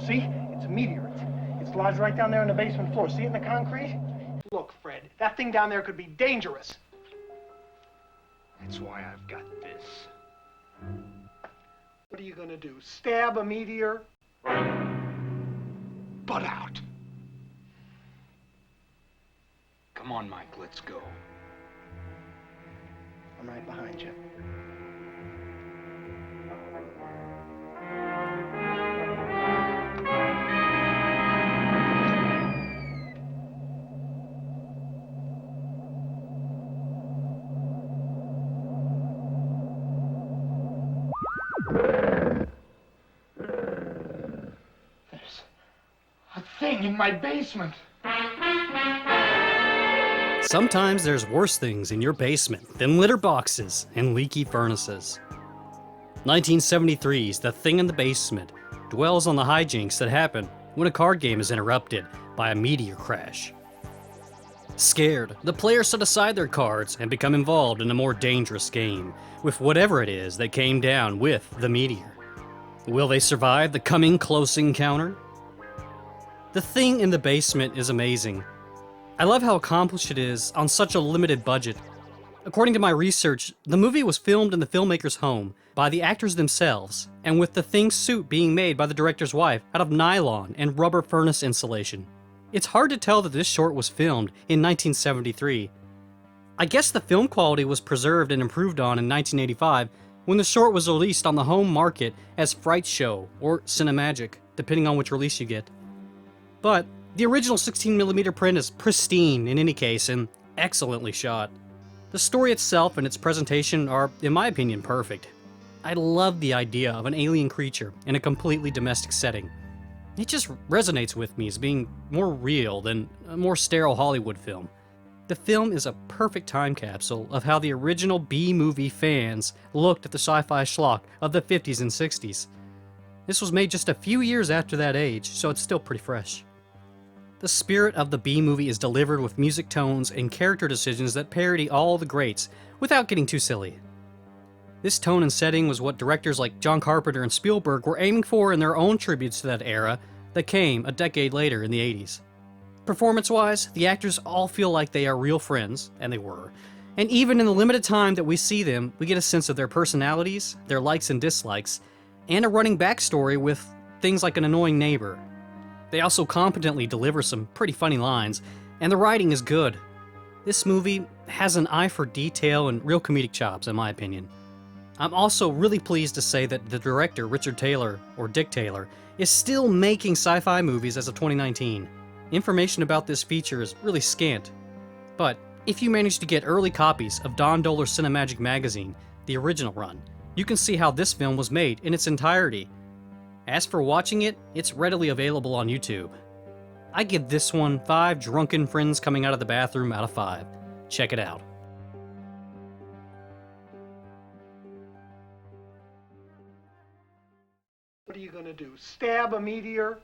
See? It's a meteorite. It's lodged right down there on the basement floor. See it in the concrete? Look, Fred, that thing down there could be dangerous. That's why I've got this. What are you gonna do? Stab a meteor? Butt out. Come on, Mike, let's go. I'm right behind you. There's a thing in my basement. Sometimes there's worse things in your basement than litter boxes and leaky furnaces. 1973's The Thing in the Basement dwells on the hijinks that happen when a card game is interrupted by a meteor crash. Scared, the players set aside their cards and become involved in a more dangerous game with whatever it is that came down with the meteor. Will they survive the coming close encounter? The Thing in the Basement is amazing. I love how accomplished it is on such a limited budget. According to my research, the movie was filmed in the filmmaker's home by the actors themselves, and with the Thing suit being made by the director's wife out of nylon and rubber furnace insulation. It's hard to tell that this short was filmed in 1973. I guess the film quality was preserved and improved on in 1985 when the short was released on the home market as Fright Show or Cinemagic, depending on which release you get. But the original 16mm print is pristine in any case and excellently shot. The story itself and its presentation are, in my opinion, perfect. I love the idea of an alien creature in a completely domestic setting. It just resonates with me as being more real than a more sterile Hollywood film. The film is a perfect time capsule of how the original B-movie fans looked at the sci-fi schlock of the 50s and 60s. This was made just a few years after that age, so it's still pretty fresh. The spirit of the B-movie is delivered with music tones and character decisions that parody all the greats without getting too silly. This tone and setting was what directors like John Carpenter and Spielberg were aiming for in their own tributes to that era that came a decade later in the 80s. Performance-wise, the actors all feel like they are real friends, and they were. And even in the limited time that we see them, we get a sense of their personalities, their likes and dislikes, and a running backstory with things like an annoying neighbor. They also competently deliver some pretty funny lines, and the writing is good. This movie has an eye for detail and real comedic chops, in my opinion. I'm also really pleased to say that the director, Richard Taylor, or Dick Taylor, is still making sci-fi movies as of 2019. Information about this feature is really scant. But if you manage to get early copies of Don Dohler's Cinemagic magazine, the original run, you can see how this film was made in its entirety. As for watching it, it's readily available on YouTube. I give this one 5 drunken friends coming out of the bathroom out of 5. Check it out. What are you gonna do? Stab a meteor?